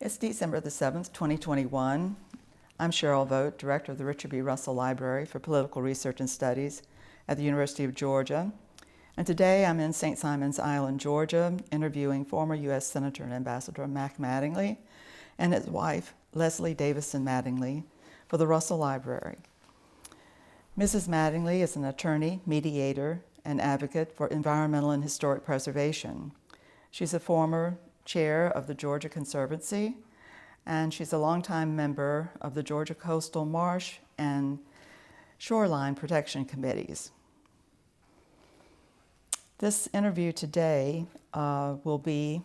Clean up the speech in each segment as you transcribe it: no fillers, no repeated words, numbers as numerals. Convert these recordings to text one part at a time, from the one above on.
It's December the 7th, 2021. I'm Sheryl Vogt, Director of the Richard B. Russell Library for Political Research and Studies at the University of Georgia. And today I'm in St. Simons Island, Georgia, interviewing former U.S. Senator and Ambassador Mack Mattingly and his wife, Leslie Davison Mattingly, for the Russell Library. Mrs. Mattingly is an attorney, mediator, and advocate for environmental and historic preservation. She's a former chair of the Georgia Conservancy, and she's a longtime member of the Georgia Coastal Marsh and Shoreline Protection Committees. This interview today will be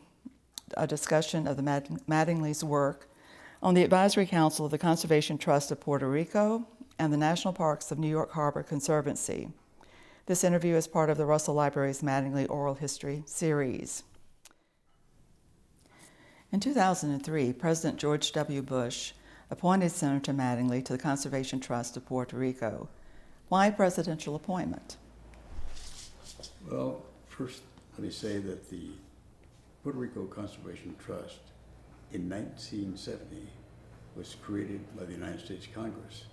a discussion of the Mattingly's work on the Advisory Council of the Conservation Trust of Puerto Rico and the National Parks of New York Harbor Conservancy. This interview is part of the Russell Library's Mattingly Oral History series. In 2003, President George W. Bush appointed Senator Mattingly to the Conservation Trust of Puerto Rico. Why presidential appointment? Well, first, let me say that the Puerto Rico Conservation Trust in 1970 was created by the United States Congress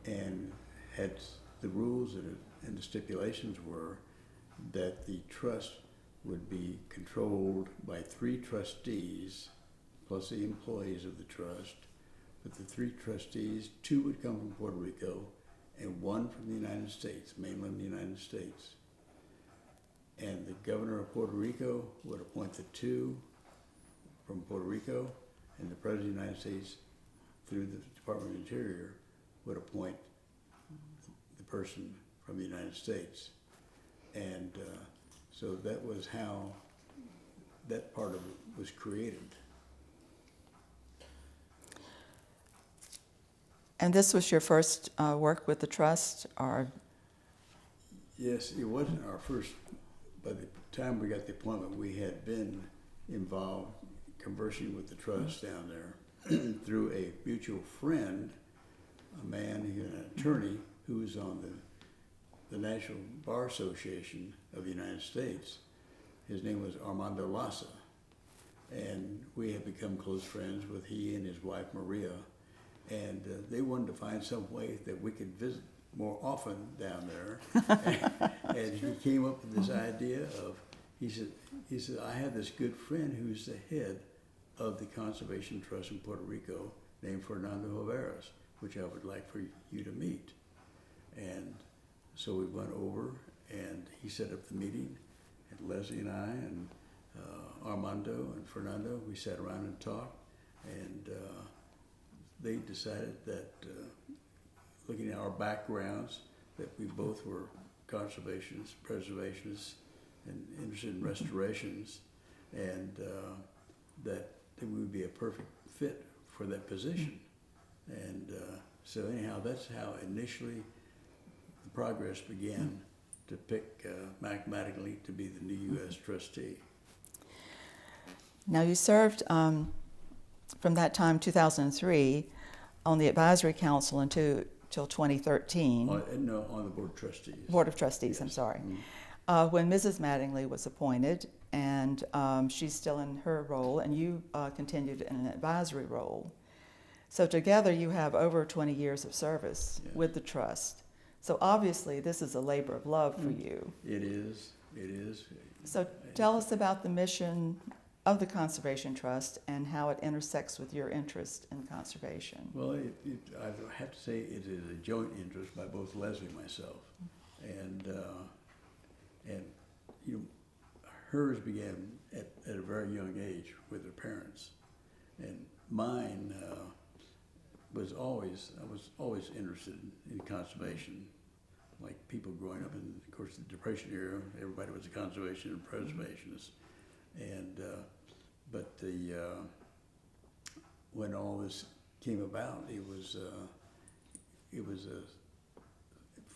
and had the rules and the stipulations were that the trust would be controlled by 3 trustees plus the employees of the trust. But the 3 trustees, 2 would come from Puerto Rico and 1 from the United States, mainland United States. And the governor of Puerto Rico would appoint the 2 from Puerto Rico, and the President of the United States, through the Department of Interior, would appoint the person from the United States. And so that was how that part of it was created. And this was your first work with the trust, or? Yes, it wasn't our first. By the time we got the appointment, we had been involved conversing with the trust down there through a mutual friend, a man, an attorney, who was on the National Bar Association of the United States. His name was Armando Lassa, and we had become close friends with he and his wife Maria, and they wanted to find some way that we could visit more often down there. and he came up with this idea of, he said, I have this good friend who's the head of the Conservation Trust in Puerto Rico named Fernando Hoveras, which I would like for you to meet. And so we went over and he set up the meeting, and Leslie and I and Armando and Fernando, we sat around and talked, and they decided that looking at our backgrounds, that we both were conservationists, preservationists, and interested in restorations, and that we would be a perfect fit for that position. And so anyhow, that's how initially the progress began to pick Mack Mattingly to be the new U.S. trustee. Now you served from that time, 2003, on the Advisory Council until 2013. No, on the Board of Trustees. Board of Trustees, Yes. I'm sorry. Mm-hmm. When Mrs. Mattingly was appointed, and she's still in her role, and you continued in an advisory role. So together you have over 20 years of service Yes. with the trust. So obviously this is a labor of love for you. It is. So tell us about the mission of the Conservation Trust and how it intersects with your interest in conservation. Well, I have to say it is a joint interest by both Leslie and myself. And you know, hers began at a very young age with her parents. And mine I was always interested in conservation. Like people growing up in, of course, the Depression era, everybody was a conservation and preservationist. And but when all this came about, it was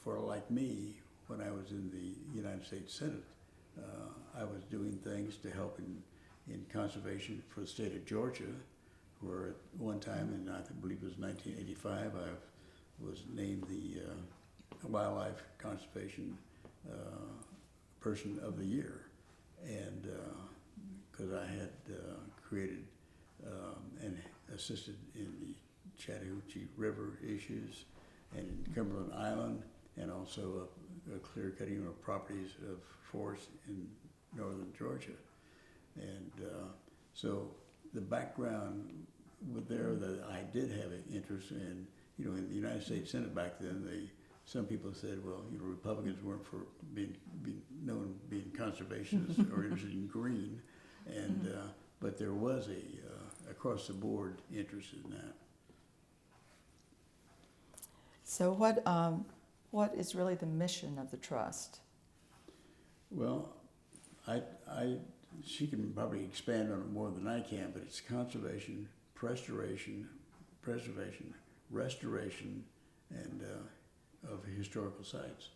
for like me, when I was in the United States Senate, I was doing things to help in conservation for the state of Georgia, where at one time, and I believe it was 1985, I was named the Wildlife Conservation Person of the Year, and because I had created and assisted in the Chattahoochee River issues and in Cumberland Island, and also a clear cutting of properties of forests in northern Georgia. And so the background was there that I did have an interest in, in the United States Senate back then, some people said, well, Republicans weren't for being known being conservationists or interested in green, and but there was a across the board interest in that. So what is really the mission of the trust? Well, she can probably expand on it more than I can, but it's conservation, preservation, restoration, and of historical sites.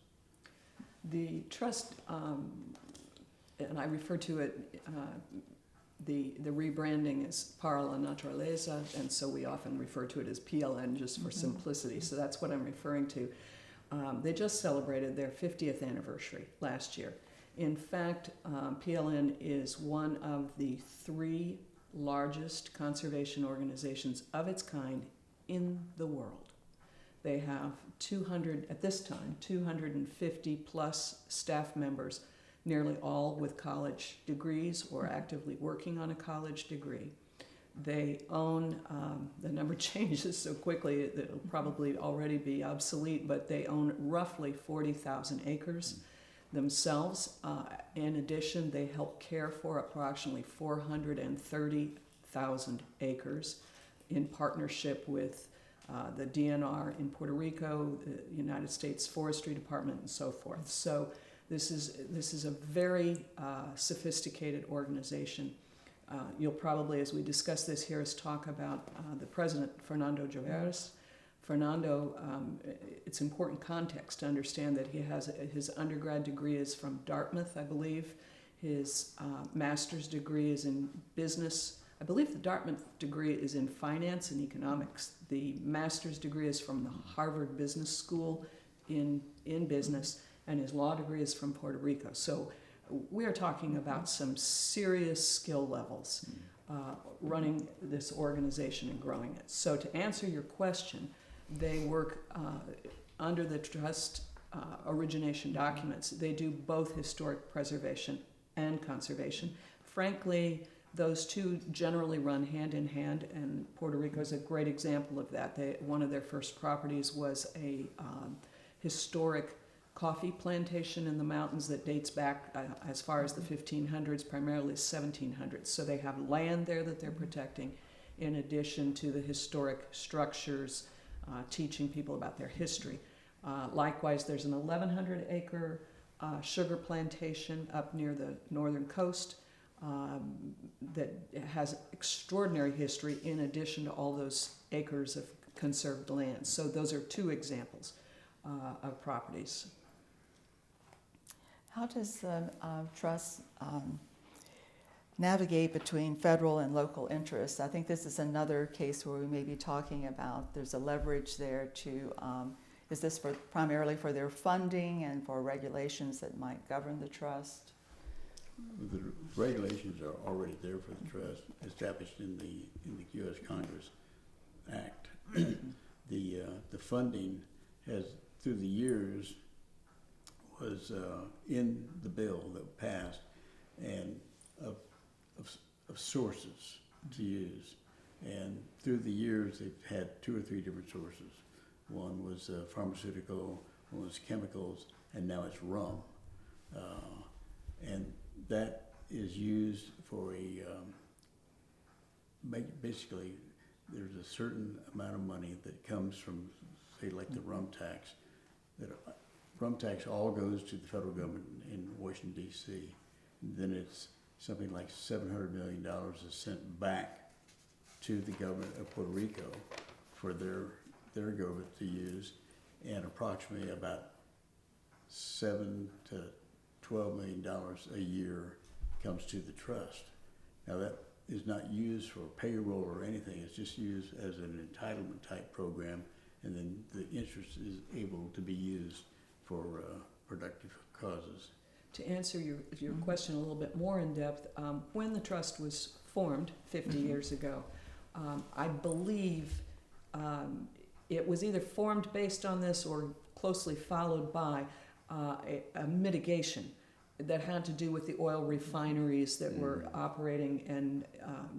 The trust, and I refer to it, the rebranding is Para la Naturaleza, and so we often refer to it as PLN just for simplicity, so that's what I'm referring to. They just celebrated their 50th anniversary last year. In fact, PLN is one of the 3 largest conservation organizations of its kind in the world. They have 250 plus staff members, nearly all with college degrees or actively working on a college degree. They own, the number changes so quickly that it'll probably already be obsolete, but they own roughly 40,000 acres themselves. In addition, they help care for approximately 430,000 acres in partnership with the DNR in Puerto Rico, the United States Forestry Department, and so forth. So this is a very sophisticated organization. You'll probably, as we discuss this here, talk about the president, Fernando Joveras. Fernando, it's important context to understand that he has his undergrad degree is from Dartmouth, I believe. His master's degree is in business. I believe the Dartmouth degree is in finance and economics. The master's degree is from the Harvard Business School in business, and his law degree is from Puerto Rico. So we are talking about some serious skill levels running this organization and growing it. So to answer your question, they work under the trust origination documents. They do both historic preservation and conservation. Frankly, those two generally run hand in hand, and Puerto Rico is a great example of that. One of their first properties was a historic coffee plantation in the mountains that dates back as far as the 1500s, primarily 1700s. So they have land there that they're protecting, in addition to the historic structures, teaching people about their history. Likewise, there's an 1,100-acre sugar plantation up near the northern coast that has extraordinary history in addition to all those acres of conserved land. So those are 2 examples of properties. How does the trust navigate between federal and local interests? I think this is another case where we may be talking about there's a leverage there to, is this primarily for their funding and for regulations that might govern the trust? The regulations are already there for the trust, established in the U.S. Congress Act. The funding has, through the years, was in the bill that passed, and of sources to use. And through the years, they've had 2 or 3 different sources. One was pharmaceutical, one was chemicals, and now it's rum. And that is used for basically, there's a certain amount of money that comes from, say, like the rum tax. Rum tax all goes to the federal government in Washington, D.C. Then it's something like $700 million is sent back to the government of Puerto Rico for their government to use, and approximately about $7 to $12 million a year comes to the trust. Now that is not used for payroll or anything, it's just used as an entitlement type program, and then the interest is able to be used for productive causes. To answer your question a little bit more in depth, when the trust was formed 50 years ago. I believe it was either formed based on this or closely followed by a mitigation that had to do with the oil refineries that were operating and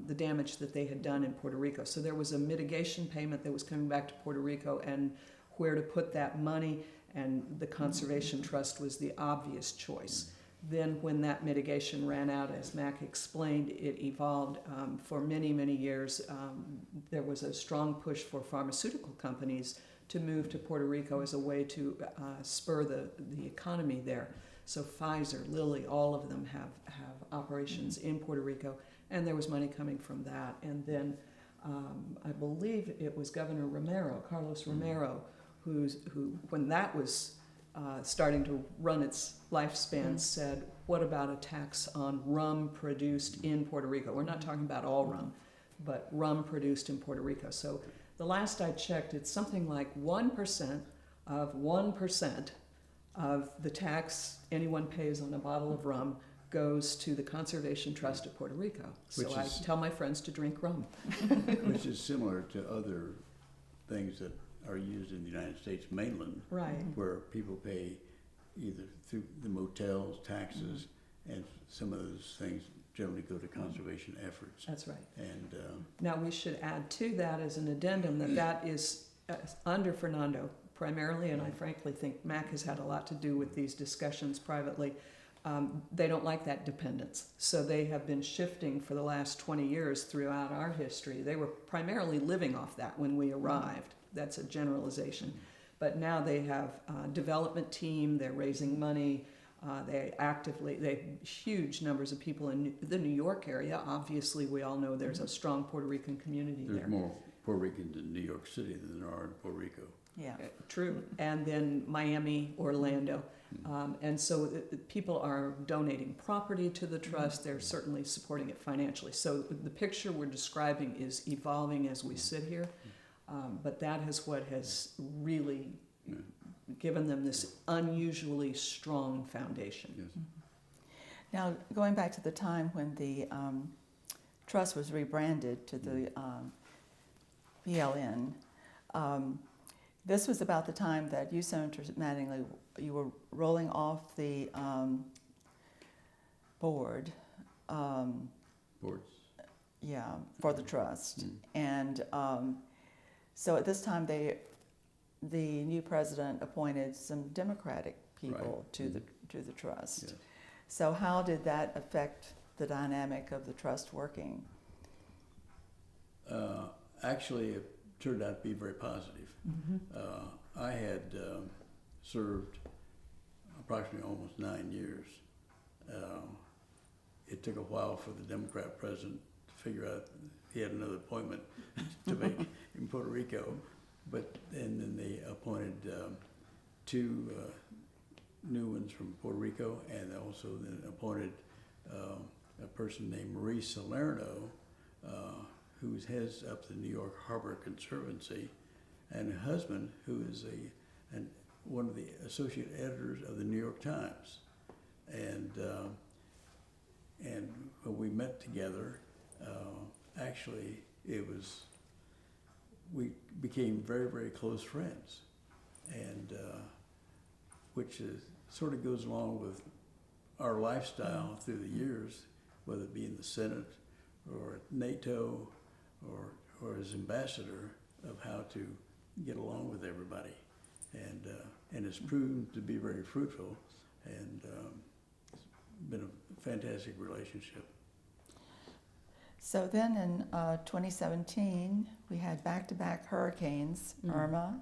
the damage that they had done in Puerto Rico. So there was a mitigation payment that was coming back to Puerto Rico, and where to put that money, and the Conservation Trust was the obvious choice. Then when that mitigation ran out, as Mack explained, it evolved for many, many years. There was a strong push for pharmaceutical companies to move to Puerto Rico as a way to spur the economy there. So Pfizer, Lilly, all of them have operations in Puerto Rico, and there was money coming from that. And then I believe it was Governor Romero, Carlos Romero, who when that was starting to run its lifespan, said, what about a tax on rum produced in Puerto Rico? We're not talking about all rum, but rum produced in Puerto Rico. So the last I checked, it's something like 1% of 1% of the tax anyone pays on a bottle of rum goes to the Conservation Trust of Puerto Rico. So I tell my friends to drink rum. Which is similar to other things that are used in the United States mainland, Right. where people pay either through the motels, taxes, and some of those things generally go to conservation efforts. That's right. And Now we should add to that as an addendum that is under Fernando primarily, and I frankly think Mack has had a lot to do with these discussions privately. They don't like that dependence. So they have been shifting for the last 20 years throughout our history. They were primarily living off that when we arrived. That's a generalization. But now they have a development team, they're raising money, they have huge numbers of people in the New York area. Obviously, we all know there's a strong Puerto Rican community there. there's more Puerto Ricans in New York City than there are in Puerto Rico. Yeah. True. And then Miami, Orlando. And so people are donating property to the trust. They're certainly supporting it financially. So the picture we're describing is evolving as we sit here. But that is what has really given them this unusually strong foundation. Yes. Now, going back to the time when the trust was rebranded to the PLN, this was about the time that you, Senator Mattingly, you were rolling off the board. Boards. Yeah, for the trust. And so at this time, the new president appointed some Democratic people to the trust. Yes. So how did that affect the dynamic of the trust working? Actually, it turned out to be very positive. I had served approximately almost 9 years. It took a while for the Democrat president to figure out he had another appointment to make in Puerto Rico, and then they appointed two new ones from Puerto Rico, and also then appointed a person named Marie Salerno, who heads up the New York Harbor Conservancy, and a husband who is one of the associate editors of the New York Times. And when we met together, actually we became very, very close friends, and which sort of goes along with our lifestyle through the years, whether it be in the Senate or at NATO or as ambassador, of how to get along with everybody, and it's proven to be very fruitful, and it's been a fantastic relationship. So then in 2017, we had back-to-back hurricanes, Irma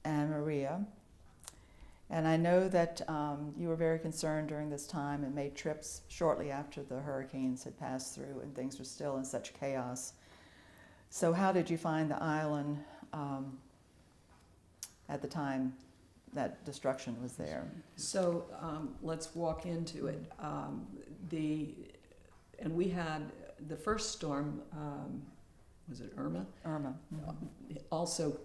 and Maria. And I know that you were very concerned during this time and made trips shortly after the hurricanes had passed through and things were still in such chaos. So how did you find the island at the time that destruction was there? So let's walk into it. And we had the first storm, was it Irma? Irma. Also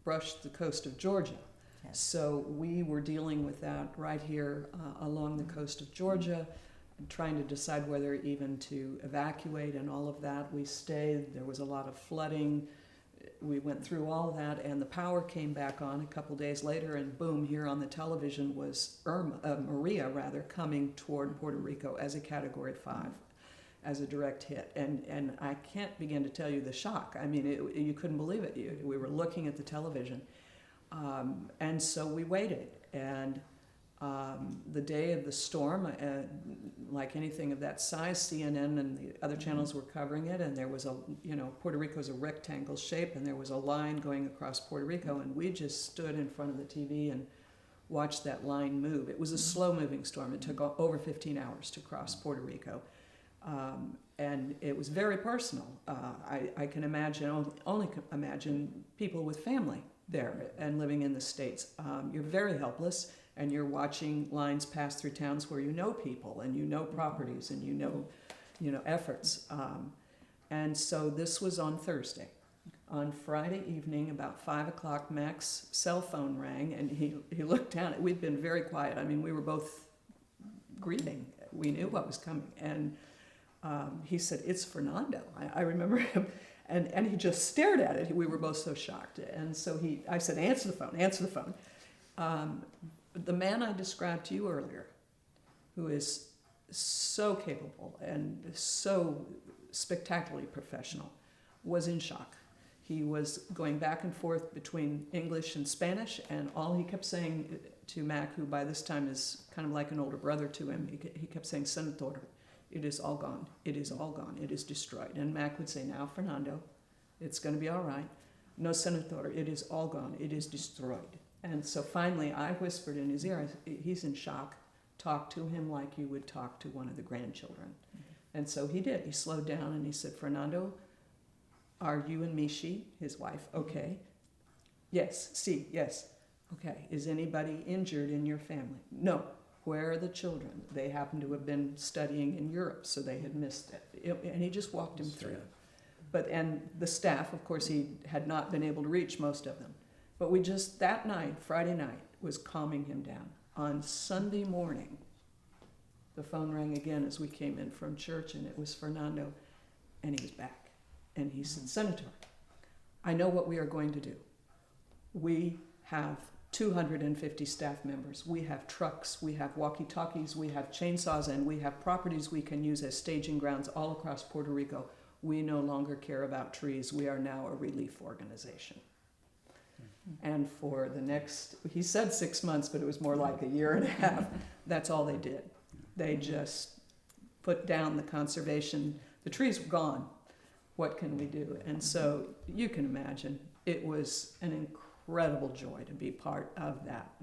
brushed the coast of Georgia. Yes. So we were dealing with that right here along the coast of Georgia, trying to decide whether even to evacuate and all of that. We stayed. There was a lot of flooding. We went through all that, and the power came back on a couple days later, and boom, here on the television was Maria coming toward Puerto Rico as a Category 5, as a direct hit. And I can't begin to tell you the shock. I mean, you couldn't believe it. We were looking at the television. And so we waited. And the day of the storm, like anything of that size, CNN and the other channels were covering it, and there was Puerto Rico's a rectangle shape, and there was a line going across Puerto Rico, and we just stood in front of the TV and watched that line move. It was a slow-moving storm. It took over 15 hours to cross Puerto Rico, and it was very personal. I can only imagine people with family there and living in the States. You're very helpless. And you're watching lines pass through towns where you know people and you know properties and you know efforts. And so this was on Thursday. On Friday evening, about 5 o'clock, Mack's cell phone rang, and he looked down. We'd been very quiet. I mean, we were both grieving. We knew what was coming. And he said, "It's Fernando." I remember him. And he just stared at it. We were both so shocked. And so I said, "Answer the phone, answer the phone." The man I described to you earlier, who is so capable and so spectacularly professional, was in shock. He was going back and forth between English and Spanish, and all he kept saying to Mack, who by this time is kind of like an older brother to him, he kept saying, "Senator, it is all gone. It is all gone. It is destroyed." And Mack would say, "Now, Fernando, it's going to be all right. No, Senator, it is all gone. It is destroyed." And so finally, I whispered in his ear, "He's in shock. Talk to him like you would talk to one of the grandchildren." Mm-hmm. And so he did. He slowed down and he said, "Fernando, are you and Mishi," his wife, "okay?" "Yes, sí, yes." "Okay. Is anybody injured in your family?" "No." "Where are the children?" They happened to have been studying in Europe, so they had missed it. And he just walked him through. And the staff, of course, he had not been able to reach most of them. But we just, that night, Friday night, was calming him down. On Sunday morning, the phone rang again as we came in from church, and it was Fernando, and he was back. And he said, "Senator, I know what we are going to do. We have 250 staff members. We have trucks, we have walkie-talkies, we have chainsaws, and we have properties we can use as staging grounds all across Puerto Rico. We no longer care about trees. We are now a relief organization." And for the next, he said 6 months, but it was more like a year and a half, that's all they did. They just put down the conservation. The trees were gone. What can we do? And so you can imagine, it was an incredible joy to be part of that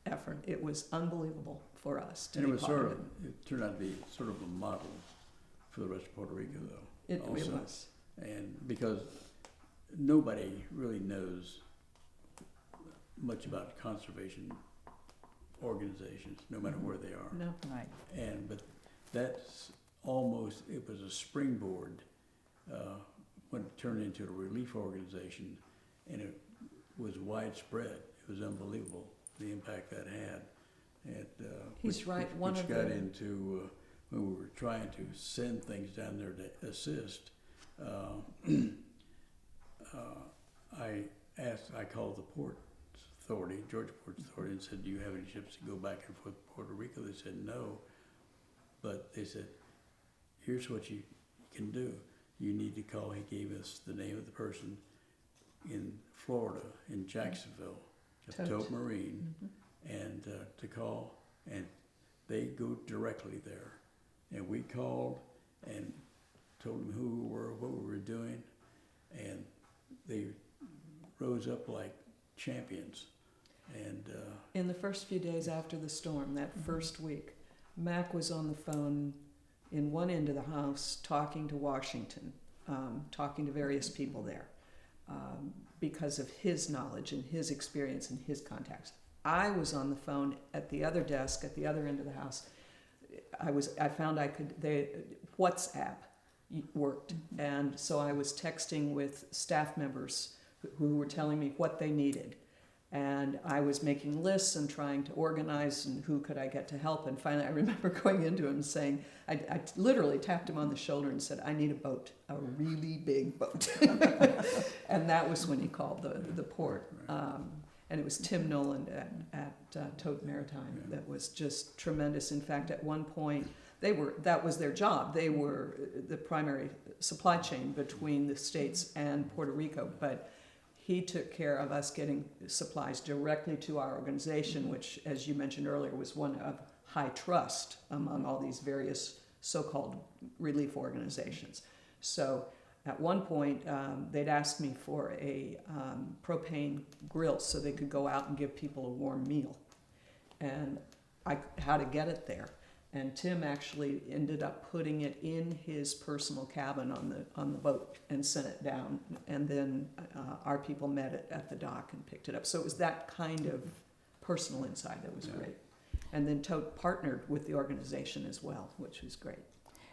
effort. It was unbelievable for us to be part of it. It turned out to be sort of a model for the rest of Puerto Rico, though. It was. And because nobody really knows much about conservation organizations, no matter where they are. No. Right. But that's almost, it was a springboard when it turned into a relief organization, and it was widespread. It was unbelievable, the impact that had. And He's right. Which got into when we were trying to send things down there to assist. I called the Port Authority, Georgia Port Authority, and said, "Do you have any ships to go back and forth to Puerto Rico?" They said no, but they said, "Here's what you can do. You need to call." He gave us the name of the person in Florida, in Jacksonville, Tote Marine, and to call, and they go directly there. And we called and told them who we were, what we were doing, and they rose up like champions. And in the first few days after the storm, that first week, Mack was on the phone in one end of the house talking to Washington, talking to various people there because of his knowledge and his experience and his contacts. I was on the phone at the other desk at the other end of the house. I found WhatsApp worked, and so I was texting with staff members who were telling me what they needed. And I was making lists and trying to organize and who could I get to help. And finally, I remember going into him and saying, I literally tapped him on the shoulder and said, I need a boat, a really big boat. And that was when he called the port. And it was Tim Nolan at Tote Maritime that was just tremendous. In fact, at one point, that was their job. They were the primary supply chain between the States and Puerto Rico. But he took care of us getting supplies directly to our organization, which, as you mentioned earlier, was one of high trust among all these various so-called relief organizations. So at one point, they'd asked me for a propane grill so they could go out and give people a warm meal. And how to get it there. And Tim actually ended up putting it in his personal cabin on the boat and sent it down. And then our people met it at the dock and picked it up. So it was that kind of personal insight that was great. And then Tote partnered with the organization as well, which was great.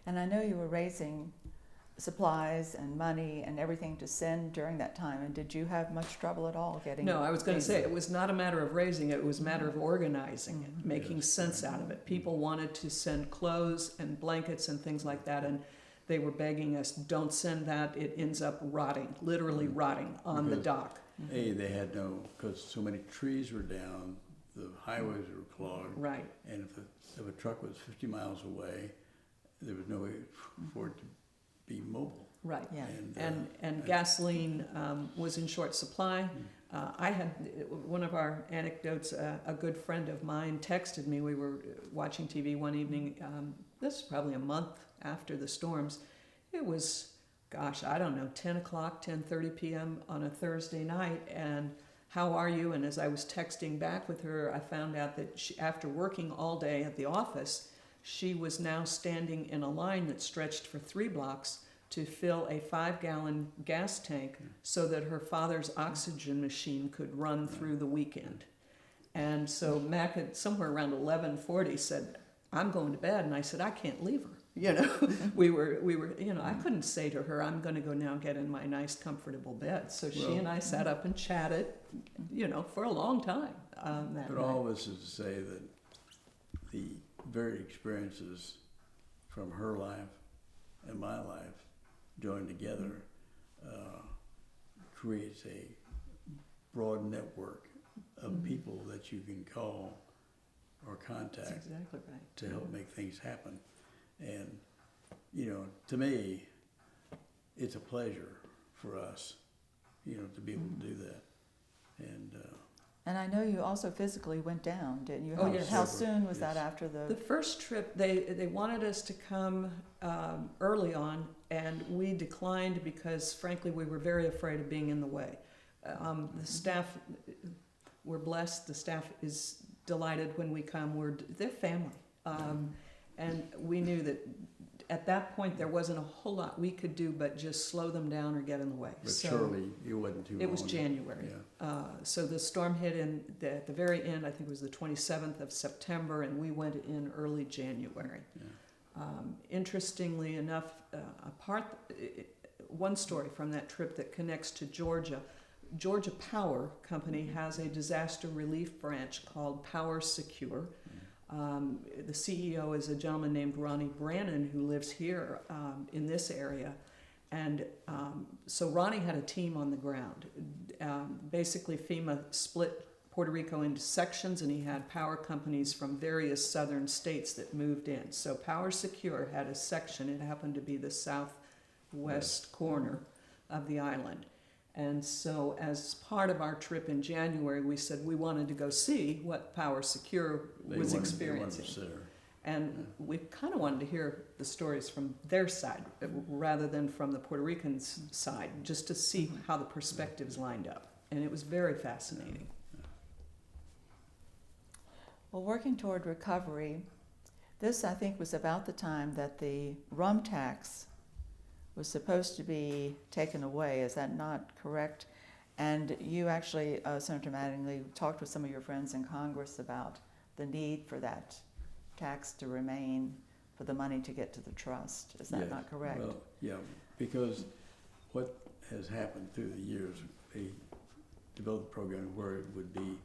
And I know you were raising supplies and money and everything to send during that time. And did you have much trouble at all getting? No, I was going to say it was not a matter of raising it. It was a matter of organizing it, making sense out of it. People wanted to send clothes and blankets and things like that, and they were begging us, don't send that. It ends up rotting, literally rotting on the dock. They had because so many trees were down, the highways were clogged. Right. And if a truck was 50 miles away, there was no way for it to be mobile. Right. Yeah. And gasoline was in short supply. I had one of our anecdotes. A good friend of mine texted me. We were watching TV one evening. This was probably a month after the storms. It was, gosh, I don't know, 10 o'clock, 10:30 p.m. on a Thursday night. And how are you? And as I was texting back with her, I found out that after working all day at the office, she was now standing in a line that stretched for 3 blocks to fill a 5-gallon gas tank so that her father's oxygen machine could run through the weekend. And so Mack had somewhere around 11:40 said, I'm going to bed. And I said, I can't leave her. You know, we were, I couldn't say to her, I'm going to go now get in my nice, comfortable bed. So she and I sat up and chatted, for a long time. But all this is to say that the very experiences from her life and my life joined together creates a broad network of people that you can call or contact. That's exactly right. To help make things happen. And, to me, it's a pleasure for us, to be able to do that. And I know you also physically went down, didn't you? Oh, yes. How soon was that after The first trip, they wanted us to come early on, and we declined because, frankly, we were very afraid of being in the way. The staff, we're blessed. The staff is delighted when we come. They're family. And we knew that at that point there wasn't a whole lot we could do but just slow them down or get in the way. But surely it wasn't too long. It was January. Yeah. So the storm hit at the very end, I think it was the 27th of September, and we went in early January. Yeah. Interestingly enough, one story from that trip that connects to Georgia. Georgia Power Company has a disaster relief branch called Power Secure. The CEO is a gentleman named Ronnie Brannon who lives here in this area. And so Ronnie had a team on the ground. Basically, FEMA split Puerto Rico into sections, and he had power companies from various southern states that moved in. So Power Secure had a section. It happened to be the southwest corner of the island. And so as part of our trip in January, we said we wanted to go see what Power Secure was experiencing. And we kind of wanted to hear the stories from their side rather than from the Puerto Rican side, just to see how the perspectives lined up. And it was very fascinating. Well, working toward recovery, this I think was about the time that the rum tax was supposed to be taken away. Is that not correct? And you actually, Senator Mattingly, talked with some of your friends in Congress about the need for that tax to remain, for the money to get to the trust. Is that not correct? Well, yeah, because what has happened through the years, develop a program where it would be,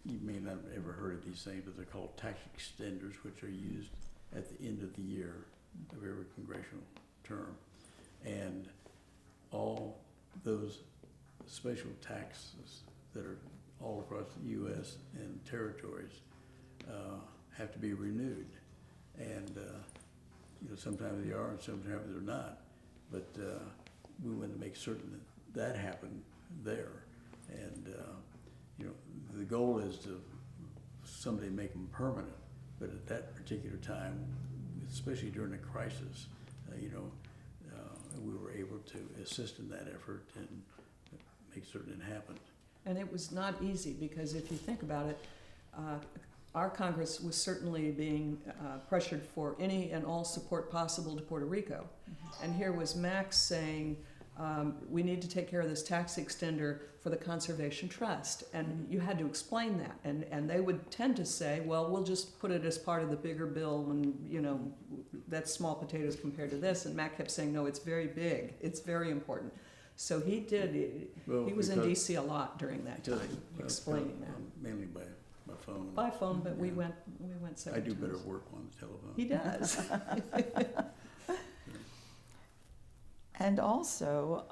you may not have ever heard of these things, but they're called tax extenders, which are used at the end of the year of every congressional term. And all those special taxes that are all across the U.S. and territories have to be renewed. And sometimes they are and sometimes they're not. But we want to make certain that happened there. And the goal is to someday make them permanent. But at that particular time, especially during a crisis, we were able to assist in that effort and make certain it happened. And it was not easy, because if you think about it, our Congress was certainly being pressured for any and all support possible to Puerto Rico. Mm-hmm. And here was Mack saying, we need to take care of this tax extender for the Conservation Trust. And you had to explain that. And they would tend to say, well, we'll just put it as part of the bigger bill, and that's small potatoes compared to this. And Mack kept saying, no, it's very big. It's very important. So he did. He was in D.C. a lot during that time, explaining that. Mainly by phone. By phone, but we went several I do times. better work on the telephone. He does. And also,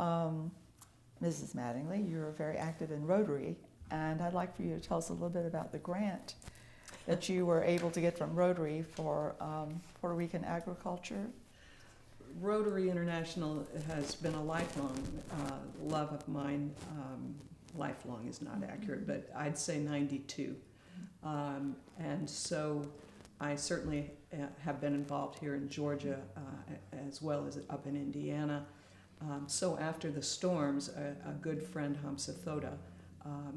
Mrs. Mattingly, you're very active in Rotary, and I'd like for you to tell us a little bit about the grant that you were able to get from Rotary for Puerto Rican agriculture. Rotary International has been a lifelong love of mine. Lifelong is not accurate, but I'd say 92. And so I certainly have been involved here in Georgia as well as up in Indiana. So after the storms, a good friend, Hamza Thoda,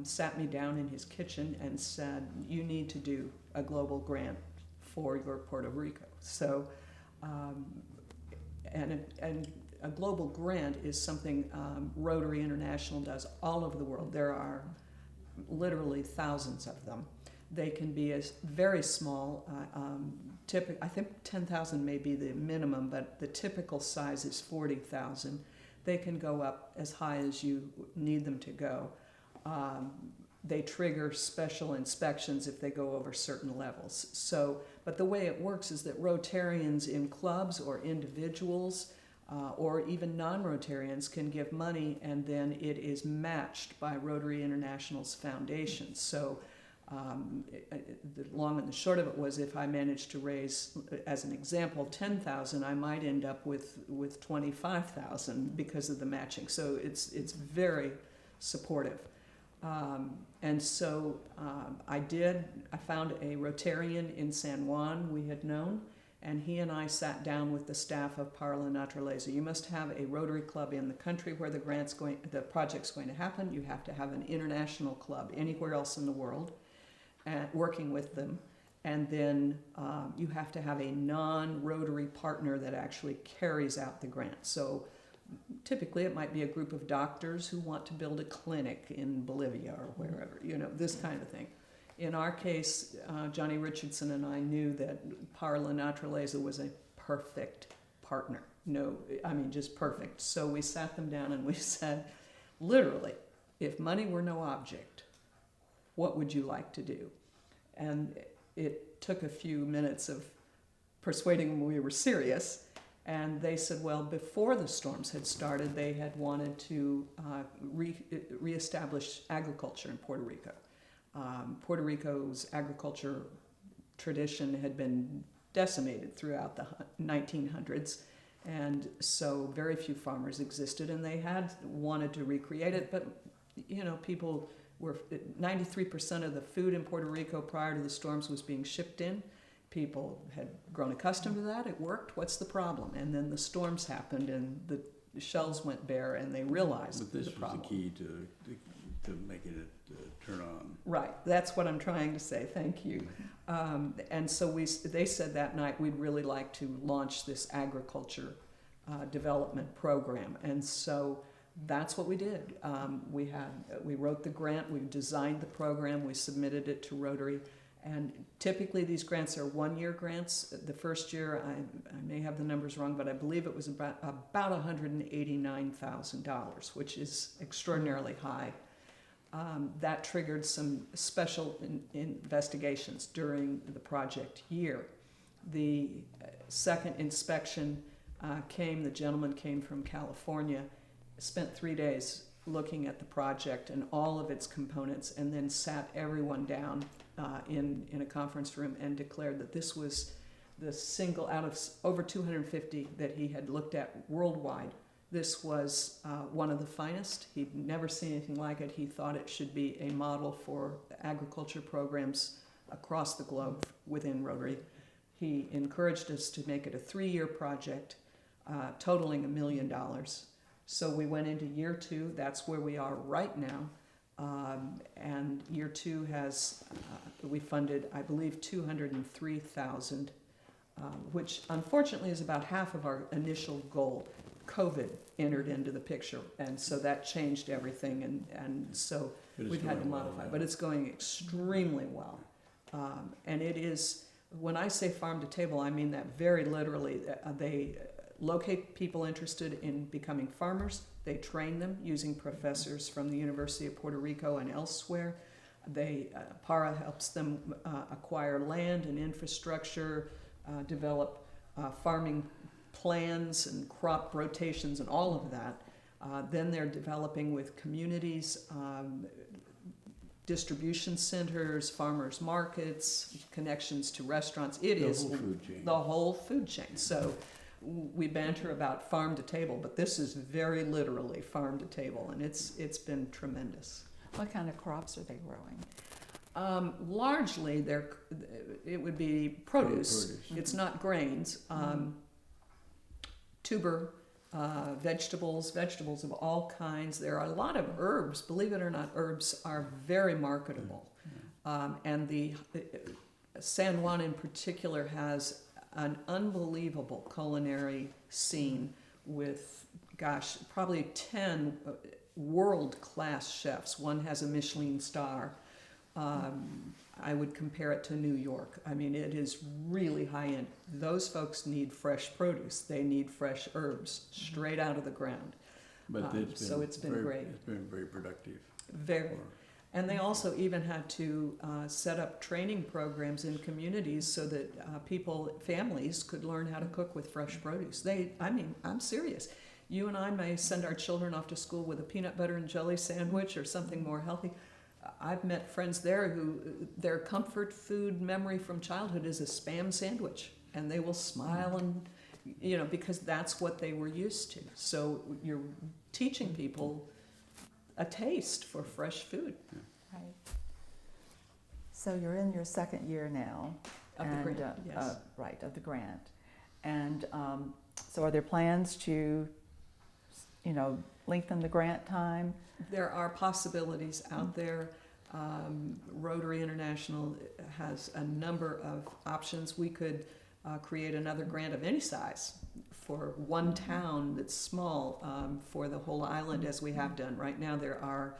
sat me down in his kitchen and said, you need to do a global grant for your Puerto Rico. So, and a global grant is something Rotary International does all over the world. There are literally thousands of them. They can be as very small. I think 10,000 may be the minimum, but the typical size is 40,000. They can go up as high as you need them to go. They trigger special inspections if they go over certain levels. So, but the way it works is that Rotarians in clubs or individuals or even non-Rotarians can give money, and then it is matched by Rotary International's foundation. So the long and the short of it was, if I managed to raise, as an example, 10,000, I might end up with 25,000 because of the matching. So it's very supportive. And so I found a Rotarian in San Juan we had known, and he and I sat down with the staff of Para la Naturaleza. You must have a Rotary club in the country where the project's going to happen. You have to have an international club anywhere else in the world, and working with them. And then you have to have a non-Rotary partner that actually carries out the grant. So typically it might be a group of doctors who want to build a clinic in Bolivia or wherever, this kind of thing. In our case, Johnny Richardson and I knew that Para la Naturaleza was a perfect partner. Just perfect. So we sat them down and we said, literally, if money were no object, what would you like to do? And it took a few minutes of persuading them we were serious. And they said, well, before the storms had started, they had wanted to reestablish agriculture in Puerto Rico. Puerto Rico's agriculture tradition had been decimated throughout the 1900s, and so very few farmers existed, and they had wanted to recreate it, but people were 93% of the food in Puerto Rico prior to the storms was being shipped in. People had grown accustomed to that. It worked. What's the problem? And then the storms happened, and the shelves went bare, and they realized but this the problem. was the key to making it turn on. Right. That's what I'm trying to say. Thank you. And so they said that night, we'd really like to launch this agriculture development program. And so that's what we did. We wrote the grant, we designed the program, we submitted it to Rotary. And typically these grants are one-year grants. The first year, I may have the numbers wrong, but I believe it was about $189,000, which is extraordinarily high. that triggered some special investigations during the project year. The second inspection the gentleman came from California, spent 3 days looking at the project and all of its components, and then sat everyone down in a conference room and declared that this was the single out of over 250 that he had looked at worldwide. This was one of the finest. He'd never seen anything like it. He thought it should be a model for agriculture programs across the globe within Rotary. He encouraged us to make it a 3-year project, totaling $1 million. So we went into year 2. That's where we are right now. And year 2 has, we funded, I believe, $203,000, which unfortunately is about half of our initial goal. COVID entered into the picture, and so that changed everything, and so we've had to modify. But it's going extremely well. And it is, when I say farm to table, I mean that very literally. They locate people interested in becoming farmers. They train them using professors from the University of Puerto Rico and elsewhere. PARA helps them acquire land and infrastructure, develop farming plans and crop rotations and all of that. Then they're developing with communities, distribution centers, farmers markets, connections to restaurants. It is the whole food chain. So we banter about farm to table, but this is very literally farm to table, and it's been tremendous. What kind of crops are they growing? Largely, it would be produce. It's not grains. Tuber, vegetables of all kinds. There are a lot of herbs. Believe it or not, herbs are very marketable. And the San Juan in particular has an unbelievable culinary scene with, probably 10 world-class chefs. One has a Michelin star. I would compare it to New York. I mean, it is really high-end. Those folks need fresh produce. They need fresh herbs straight out of the ground. But it's been great. It's been very productive. Very. And they also even had to set up training programs in communities so that families could learn how to cook with fresh produce. I'm serious. You and I may send our children off to school with a peanut butter and jelly sandwich or something more healthy. I've met friends there who their comfort food memory from childhood is a Spam sandwich, and they will smile and, because that's what they were used to. So you're teaching people a taste for fresh food. Right. So you're in your second year now. Of the grant, yes. Right, of the grant. And so are there plans to, lengthen the grant time? There are possibilities out there. Rotary International has a number of options. We could create another grant of any size for one town that's small, for the whole island, as we have done. Right now there are,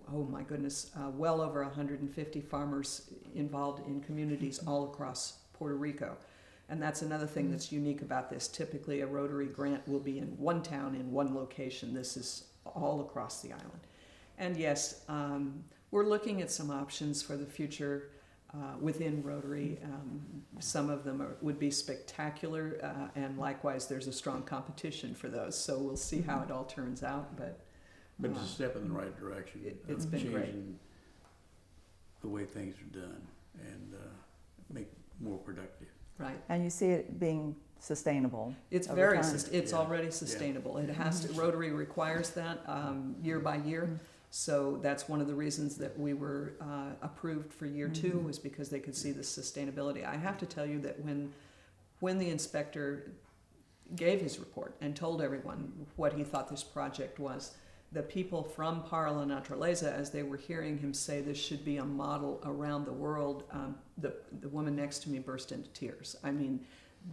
well over 150 farmers involved in communities all across Puerto Rico. And that's another thing that's unique about this. Typically a Rotary grant will be in one town, in one location. This is all across the island. And yes, we're looking at some options for the future within Rotary. Some of them would be spectacular, and likewise there's a strong competition for those. So we'll see how it all turns out. But it's a step in the right direction. It's been great. Changing the way things are done and make more productive. Right. And you see it being sustainable. It's already sustainable. It has to. Rotary requires that year by year. So that's one of the reasons that we were approved for year 2, was because they could see the sustainability. I have to tell you that when the inspector gave his report and told everyone what he thought this project was, the people from Para La Naturaleza, as they were hearing him say this should be a model around the world, the woman next to me burst into tears. I mean,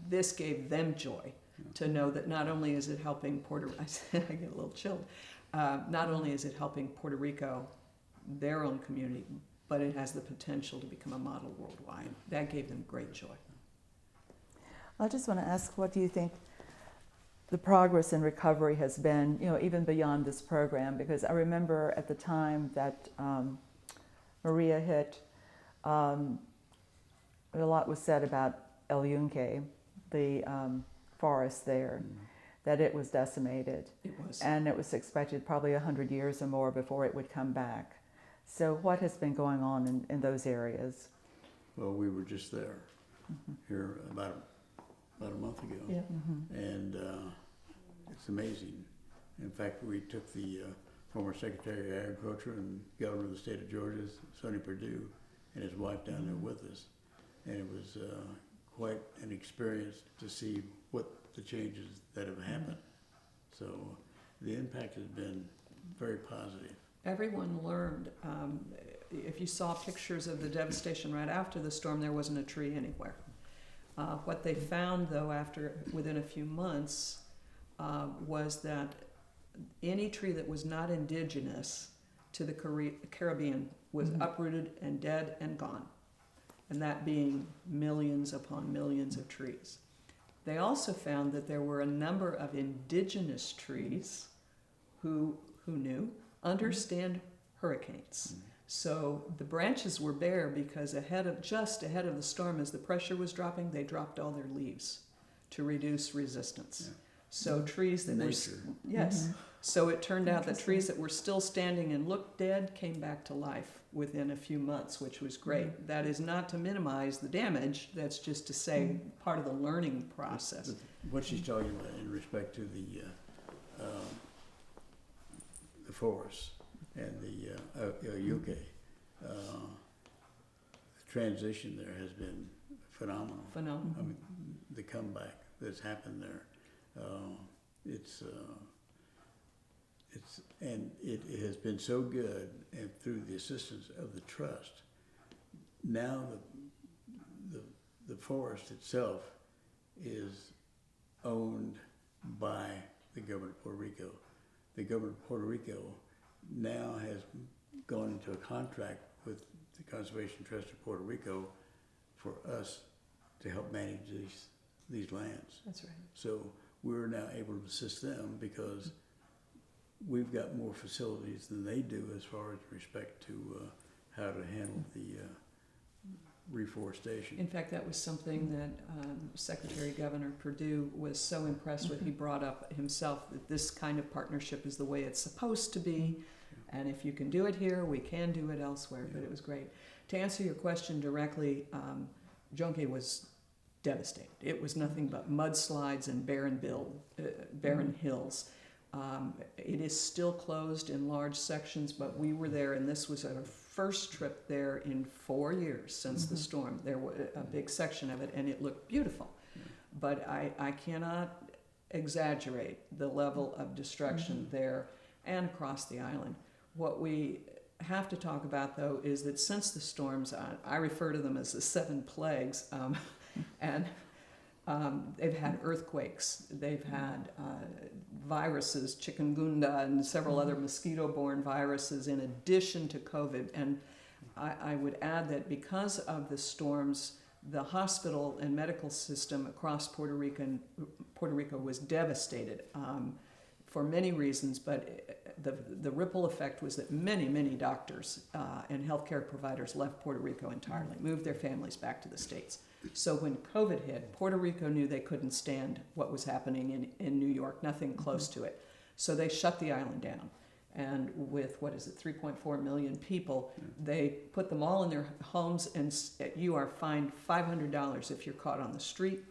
this gave them joy to know that not only is it helping I get a little chilled. Not only is it helping Puerto Rico, their own community, but it has the potential to become a model worldwide. That gave them great joy. I just want to ask, what do you think the progress in recovery has been, even beyond this program, because I remember at the time that Maria hit, a lot was said about El Yunque, the forest there, that it was decimated. It was. And it was expected probably 100 years or more before it would come back. So what has been going on in those areas? Well, we were just there here about a month ago. Yeah. And it's amazing. In fact, we took the former Secretary of Agriculture and Governor of the state of Georgia, Sonny Perdue, and his wife down there with us. And it was quite an experience to see what the changes that have happened. So the impact has been very positive. Everyone learned. If you saw pictures of the devastation right after the storm, there wasn't a tree anywhere. What they found, though, within a few months, was that any tree that was not indigenous to the Caribbean was uprooted and dead and gone, and that being millions upon millions of trees. They also found that there were a number of indigenous trees who knew, understand hurricanes. So the branches were bare because just ahead of the storm, as the pressure was dropping, they dropped all their leaves to reduce resistance. Yeah. So trees that Nature. Yes. So it turned out that trees that were still standing and looked dead came back to life within a few months, which was great. That is not to minimize the damage. That's just to say part of the learning process. What she's talking about in respect to the forest and the Yucca, the transition there has been phenomenal. Phenomenal. I mean, the comeback that's happened there, it has been so good, and through the assistance of the trust, now the forest itself is owned by the government of Puerto Rico. The government of Puerto Rico now has gone into a contract with the Conservation Trust of Puerto Rico for us to help manage these lands. That's right. So we're now able to assist them because we've got more facilities than they do as far as respect to how to handle the reforestation. In fact, that was something that Secretary Governor Perdue was so impressed with. He brought up himself that this kind of partnership is the way it's supposed to be, and if you can do it here, we can do it elsewhere. But it was great. To answer your question directly, Yunque was devastated. It was nothing but mudslides and barren hills. It is still closed in large sections, but we were there, and this was our first trip there in 4 years since the storm. There was a big section of it, and it looked beautiful. But I cannot exaggerate the level of destruction there and across the island. What we have to talk about, though, is that since the storms, I refer to them as the 7 plagues, and they've had earthquakes, they've had viruses, chikungunya, and several other mosquito-borne viruses in addition to COVID. And I would add that because of the storms, the hospital and medical system across Puerto Rico was devastated for many reasons, but the ripple effect was that many doctors and healthcare providers left Puerto Rico entirely, moved their families back to the States. So when COVID hit, Puerto Rico knew they couldn't stand what was happening in New York, nothing close to it. So they shut the island down. And with, 3.4 million people, they put them all in their homes, and you are fined $500 if you're caught on the street,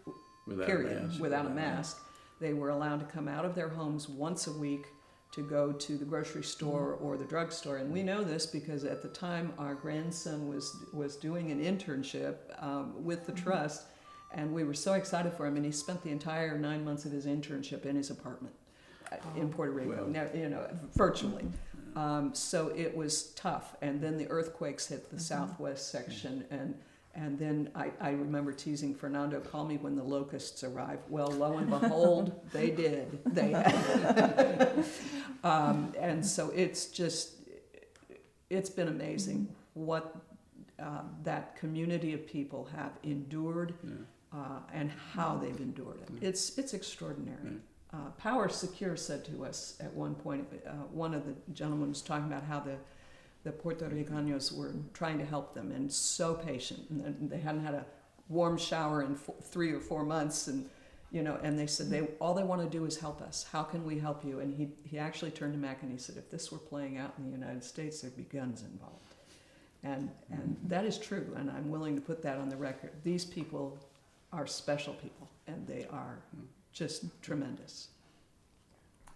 without a mask. They were allowed to come out of their homes once a week to go to the grocery store or the drugstore. And we know this because at the time our grandson was doing an internship with the trust, and we were so excited for him, and he spent the entire 9 months of his internship in his apartment in Puerto Rico, virtually. So it was tough. And then the earthquakes hit the southwest section, and then I remember teasing Fernando, call me when the locusts arrive. Well, lo and behold, they did. And so it's been amazing what that community of people have endured and how they've endured it. It's extraordinary. Power Secure said to us at one point, one of the gentlemen was talking about how the Puerto Ricanos were trying to help them and so patient, and they hadn't had a warm shower in 3 or 4 months, and and they said all they want to do is help us. How can we help you? And he actually turned to Mack and he said, if this were playing out in the United States, there'd be guns involved. And that is true, and I'm willing to put that on the record. These people are special people, and they are just tremendous.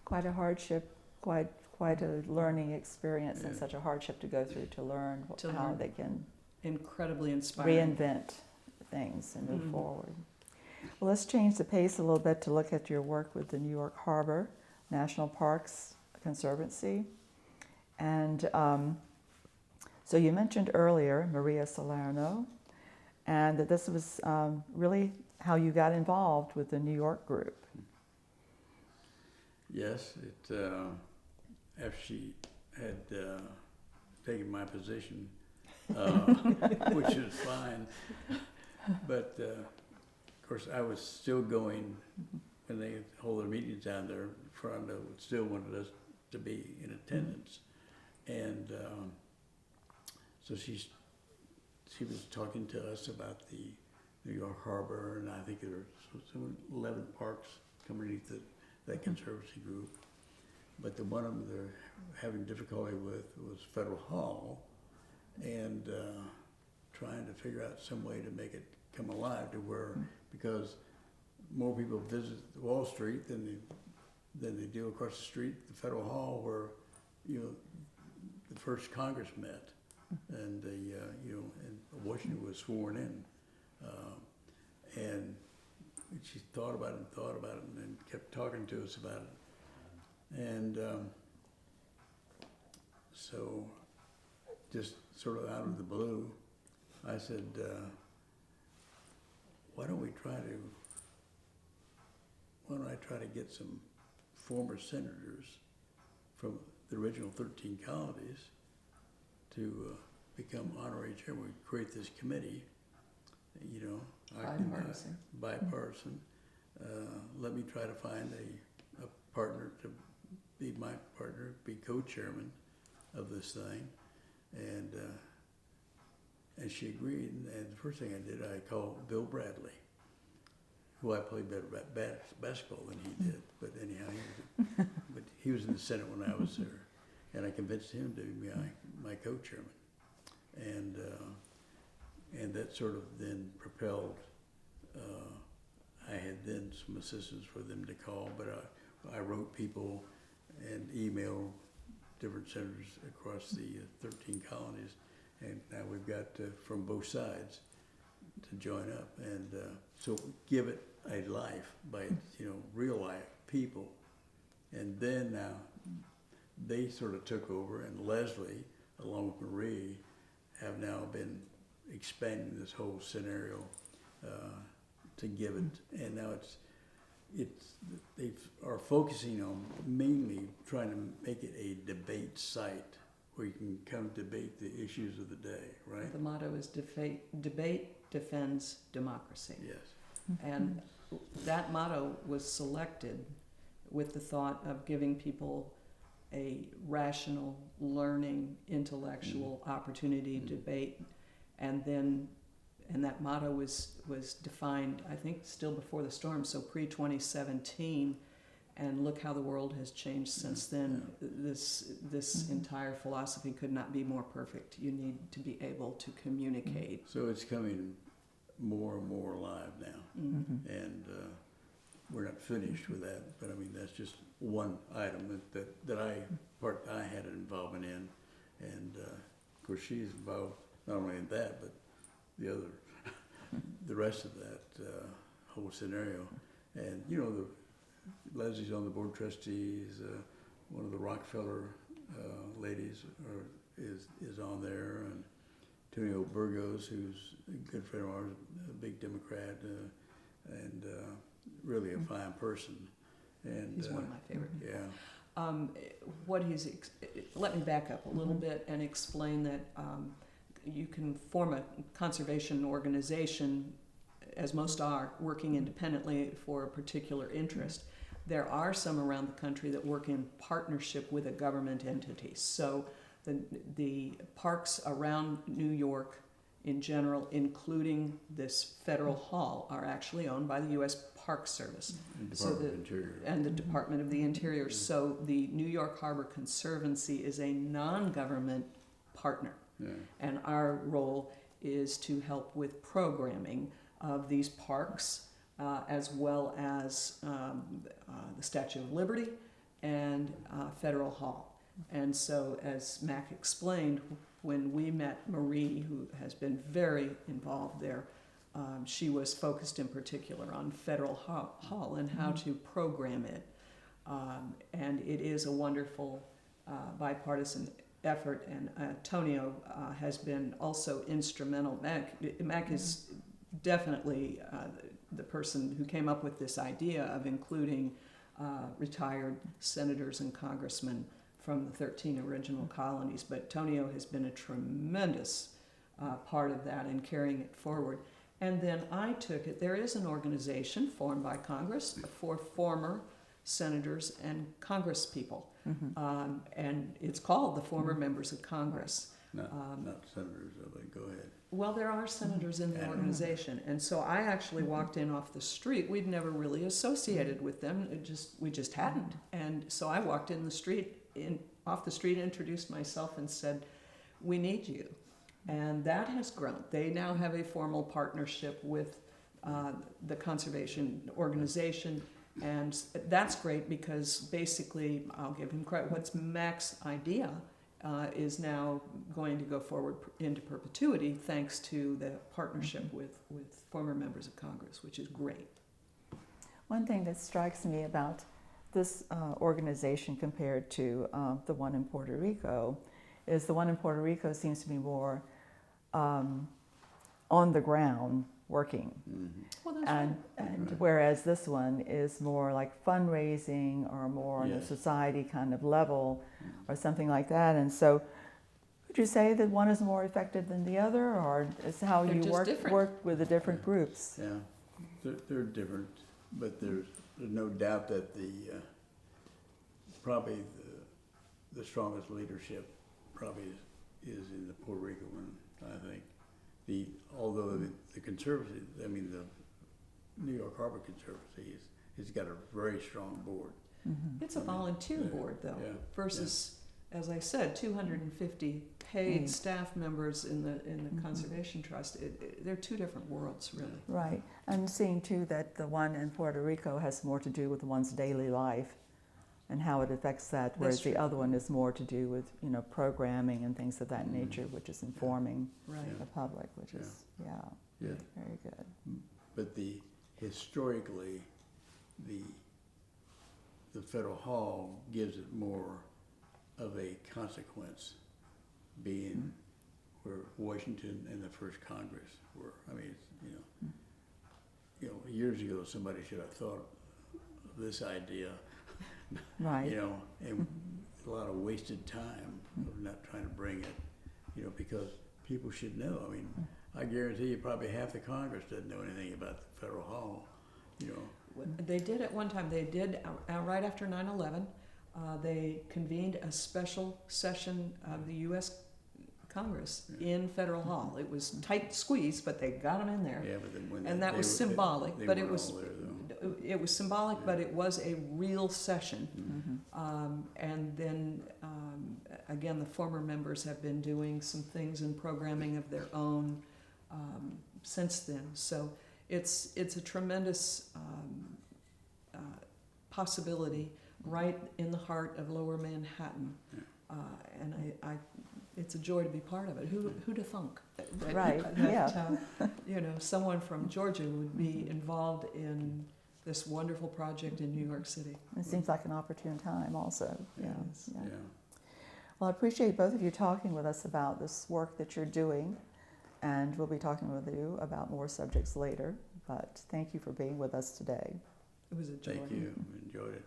Quite a hardship, quite a learning experience, and such a hardship to go through to learn how they can incredibly inspiring. Reinvent things and move forward. Well, let's change the pace a little bit to look at your work with the New York Harbor National Parks Conservancy. And so you mentioned earlier Maria Salerno, and that this was really how you got involved with the New York group. Yes, after she had taken my position, which is fine, but of course I was still going when they hold their meetings down there. Front of still wanted us to be in attendance, and so she was talking to us about the New York Harbor, and I think there were some 11 parks underneath that conservancy group. But the one of them they're having difficulty with was Federal Hall, and trying to figure out some way to make it come alive to where, because more people visit Wall Street than they do across the street, the Federal Hall, where the first Congress met, and and Washington was sworn in, and she thought about it and kept talking to us about it. And so just sort of out of the blue, I said, why don't I try to get some former senators from the original 13 colonies to become honorary chairman. We create this committee, bipartisan. Let me try to find a partner to be my partner, be co-chairman of this thing, and she agreed. And the first thing I did, I called Bill Bradley, who I played better basketball than he did. But anyhow, he was in the Senate when I was there, and I convinced him to be my co-chairman, and that sort of then propelled. I had then some assistants for them to call, but I wrote people and emailed different senators across the 13 colonies, and now we've got from both sides to join up, and so give it a life by real life people, and then now they sort of took over, and Leslie along with Marie have now been expanding this whole scenario to give it, and now they are focusing on mainly trying to make it a debate site where you can come debate the issues of the day, right? The motto is debate defends democracy. Yes. And that motto was selected with the thought of giving people a rational, learning, intellectual opportunity to debate, and that motto was defined, I think, still before the storm, so pre-2017, and look how the world has changed since then. This entire philosophy could not be more perfect. You need to be able to communicate. So it's coming more and more alive now, and we're not finished with that, but I mean that's just one item that I had an involvement in, and of course she's involved not only in that but the rest of that whole scenario, and Leslie's on the board of trustees. One of the Rockefeller ladies is on there, and Antonio Burgos, who's a good friend of ours, a big Democrat, and really a fine person. And He's one of my favorite. Yeah. Let me back up a little bit and explain that you can form a conservation organization, as most are, working independently for a particular interest. There are some around the country that work in partnership with a government entity. So the parks around New York in general, including this federal hall, are actually owned by the U.S. Park Service. Department of Interior. And the Department of the Interior. So the New York Harbor Conservancy is a non-government partner. Yeah. And our role is to help with programming of these parks, as well as the Statue of Liberty and Federal Hall. And so, as Mack explained, when we met Marie, who has been very involved there, she was focused in particular on Federal Hall and how to program it. And it is a wonderful bipartisan effort, and Tonio has been also instrumental. Mack is definitely the person who came up with this idea of including retired senators and congressmen from the 13 original colonies, but Tonio has been a tremendous part of that and carrying it forward. And then I took it, there is an organization formed by Congress for former senators and congresspeople, and it's called the Former Members of Congress. Not senators, but go ahead. Well, there are senators in the organization, and so I actually walked in off the street. We'd never really associated with them; we just hadn't. And so I walked off the street, introduced myself, and said, "We need you." And that has grown. They now have a formal partnership with the conservation organization, and that's great because basically, I'll give him credit. What's Mack's idea is now going to go forward into perpetuity thanks to the partnership with former members of Congress, which is great. One thing that strikes me about this organization compared to the one in Puerto Rico is the one in Puerto Rico seems to be more on the ground working. Well, that's And whereas this one is more like fundraising or more on a society kind of level or something like that. And so would you say that one is more effective than the other, or is how They're you just work with the different groups? Yeah, they're different, but there's no doubt that probably the strongest leadership probably is in the Puerto Rico one, I think. Although the Conservancy, I mean the New York Harbor Conservancy has got a very strong board. It's a volunteer board, though, versus, as I said, 250 paid staff members in the Conservation Trust. They're two different worlds, really. Right, and seeing too that the one in Puerto Rico has more to do with one's daily life and how it affects that, whereas the other one is more to do with programming and things of that nature, which is informing the public, which is very good. But historically, the Federal Hall gives it more of a consequence, being where Washington and the first Congress were. I mean, years ago somebody should have thought of this idea. Right. And a lot of wasted time of not trying to bring it, because people should know. I mean, I guarantee you probably half the Congress doesn't know anything about the Federal Hall, They did at one time, they did right after 9/11, they convened a special session of the U.S. Congress in Federal Hall. It was tight squeeze, but they got them in there. Yeah, but then and that was symbolic, but it was there, it was symbolic, but it was a real session. And then again, the former members have been doing some things in programming of their own since then. So it's a tremendous possibility right in the heart of Lower Manhattan, and it's a joy to be part of it. Who'd have thunk that, Right, someone from Georgia would be involved in this wonderful project in New York City. It seems like an opportune time also. Yes. Yeah. Well, I appreciate both of you talking with us about this work that you're doing, and we'll be talking with you about more subjects later, but thank you for being with us today. It was a joy. Thank you. Enjoyed it.